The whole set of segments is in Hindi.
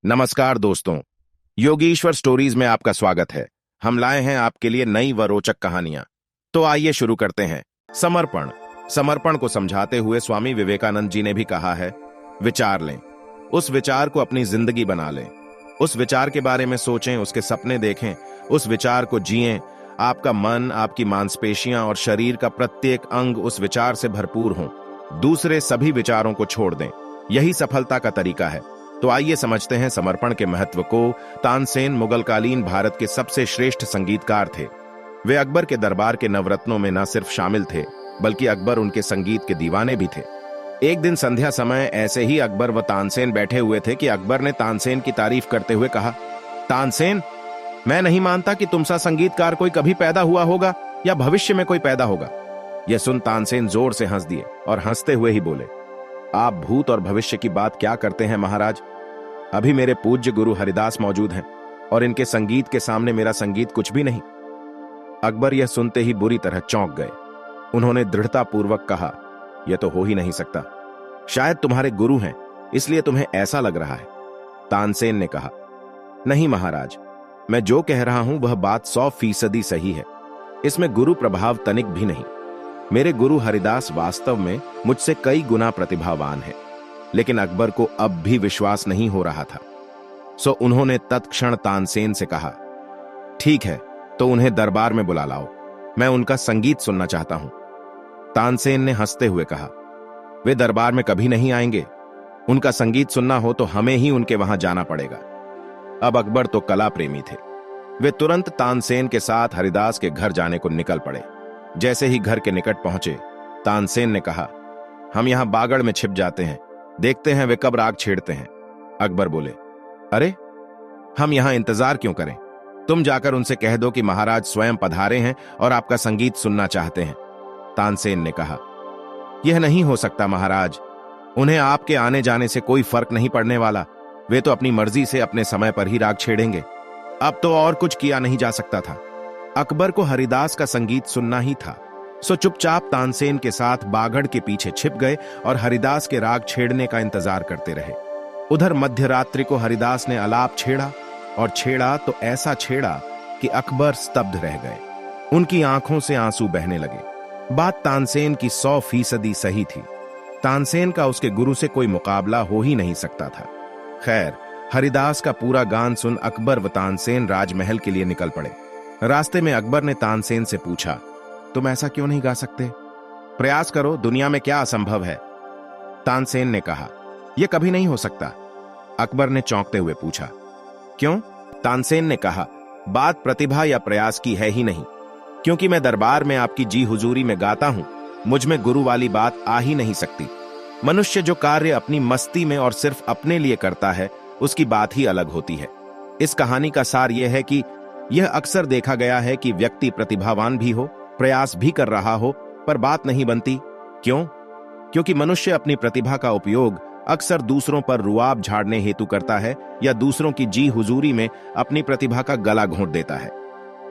नमस्कार दोस्तों, योगेश्वर स्टोरीज में आपका स्वागत है। हम लाए हैं आपके लिए नई व रोचक कहानियां। तो आइए शुरू करते हैं। समर्पण। समर्पण को समझाते हुए स्वामी विवेकानंद जी ने भी कहा है, विचार लें, उस विचार को अपनी जिंदगी बना लें। उस विचार के बारे में सोचें, उसके सपने देखें, उस विचार को जिएं। आपका मन, आपकी मांसपेशियां और शरीर का प्रत्येक अंग उस विचार से भरपूर हों। दूसरे सभी विचारों को छोड़ दें। यही सफलता का तरीका है। तो आइए समझते हैं समर्पण के महत्व को। तानसेन मुगलकालीन भारत के सबसे श्रेष्ठ संगीतकार थे। वे अकबर के दरबार के नवरत्नों में न सिर्फ शामिल थे, बल्कि अकबर उनके संगीत के दीवाने भी थे। एक दिन संध्या समय ऐसे ही अकबर व तानसेन बैठे हुए थे कि अकबर ने तानसेन की तारीफ करते हुए कहा, तानसेन, मैं नहीं मानता कि तुम सा संगीतकार कोई कभी पैदा हुआ होगा या भविष्य में कोई पैदा होगा। यह सुन तानसेन जोर से हंस दिए और हंसते हुए ही बोले, आप भूत और भविष्य की बात क्या करते हैं महाराज। अभी मेरे पूज्य गुरु हरिदास मौजूद हैं और इनके संगीत के सामने मेरा संगीत कुछ भी नहीं। अकबर यह सुनते ही बुरी तरह चौंक गए। उन्होंने दृढ़तापूर्वक कहा, यह तो हो ही नहीं सकता। शायद तुम्हारे गुरु हैं, इसलिए तुम्हें ऐसा लग रहा है। तानसेन ने कहा, नहीं महाराज, मैं जो कह रहा हूं वह बात 100% सही है। इसमें गुरु प्रभाव तनिक भी नहीं। मेरे गुरु हरिदास वास्तव में मुझसे कई गुना प्रतिभावान है। लेकिन अकबर को अब भी विश्वास नहीं हो रहा था। सो उन्होंने तत्क्षण तानसेन से कहा, ठीक है, तो उन्हें दरबार में बुला लाओ, मैं उनका संगीत सुनना चाहता हूं। तानसेन ने हंसते हुए कहा, वे दरबार में कभी नहीं आएंगे। उनका संगीत सुनना हो तो हमें ही उनके वहां जाना पड़ेगा। अब अकबर तो कला प्रेमी थे। वे तुरंत तानसेन के साथ हरिदास के घर जाने को निकल पड़े। जैसे ही घर के निकट पहुंचे, तानसेन ने कहा, हम यहां बागड़ में छिप जाते हैं, देखते हैं वे कब राग छेड़ते हैं। अकबर बोले, अरे, हम यहां इंतजार क्यों करें? तुम जाकर उनसे कह दो कि महाराज स्वयं पधारे हैं और आपका संगीत सुनना चाहते हैं। तानसेन ने कहा, यह नहीं हो सकता महाराज। उन्हें आपके आने जाने से कोई फर्क नहीं पड़ने वाला। वे तो अपनी मर्जी से अपने समय पर ही राग छेड़ेंगे। अब तो और कुछ किया नहीं जा सकता था। अकबर को हरिदास का संगीत सुनना ही था। सो चुपचाप तानसेन के साथ बागड़ के पीछे छिप गए और हरिदास के राग छेड़ने का इंतजार करते रहे। उधर मध्य रात्रि को हरिदास ने आलाप छेड़ा और छेड़ा तो ऐसा छेड़ा कि अकबर स्तब्ध रह गए। उनकी आंखों से आंसू बहने लगे। बात तानसेन की 100% सही थी। तानसेन का उसके गुरु से कोई मुकाबला हो ही नहीं सकता था। खैर, हरिदास का पूरा गान सुन अकबर व तानसेन राजमहल के लिए निकल पड़े। रास्ते में अकबर ने तानसेन से पूछा, तुम ऐसा क्यों नहीं गा सकते? प्रयास करो, दुनिया में क्या असंभव है। तानसेन ने कहा, यह कभी नहीं हो सकता। अकबर ने चौंकते हुए पूछा, क्यों? तानसेन ने कहा, बात प्रतिभा या प्रयास की है ही नहीं, क्योंकि मैं दरबार में आपकी जी हुजूरी में गाता हूं। मुझ में गुरु वाली बात आ ही नहीं सकती। मनुष्य जो कार्य अपनी मस्ती में और सिर्फ अपने लिए करता है, उसकी बात ही अलग होती है। इस कहानी का सार यह है कि यह अक्सर देखा गया है कि व्यक्ति प्रतिभावान भी हो, प्रयास भी कर रहा हो, पर बात नहीं बनती। क्यों? क्योंकि मनुष्य अपनी प्रतिभा का उपयोग अक्सर दूसरों पर रुआब झाड़ने हेतु करता है या दूसरों की जी हुजूरी में अपनी प्रतिभा का गला घोंट देता है।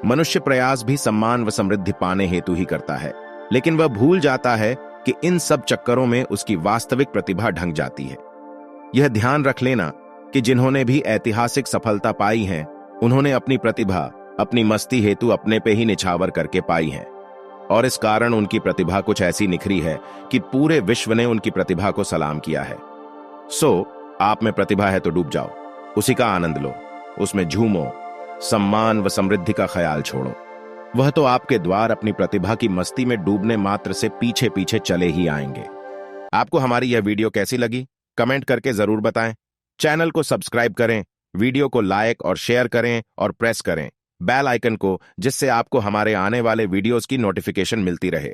मनुष्य प्रयास भी सम्मान व समृद्धि पाने हेतु ही करता है, लेकिन वह भूल जाता है कि इन सब चक्करों में उसकी वास्तविक प्रतिभा ढंक जाती है। यह ध्यान रख लेना कि जिन्होंने भी ऐतिहासिक सफलता पाई है, उन्होंने अपनी प्रतिभा अपनी मस्ती हेतु अपने पे ही निछावर करके पाई है। और इस कारण उनकी प्रतिभा कुछ ऐसी निखरी है कि पूरे विश्व ने उनकी प्रतिभा को सलाम किया है। सो आप में प्रतिभा है तो डूब जाओ, उसी का आनंद लो, उसमें झूमो, सम्मान व समृद्धि का ख्याल छोड़ो। वह तो आपके द्वार अपनी प्रतिभा की मस्ती में डूबने मात्र से पीछे पीछे चले ही आएंगे। आपको हमारी यह वीडियो कैसी लगी, कमेंट करके जरूर बताएं। चैनल को सब्सक्राइब करें, वीडियो को लाइक और शेयर करें और प्रेस करें बेल आइकन को, जिससे आपको हमारे आने वाले वीडियोस की नोटिफिकेशन मिलती रहे।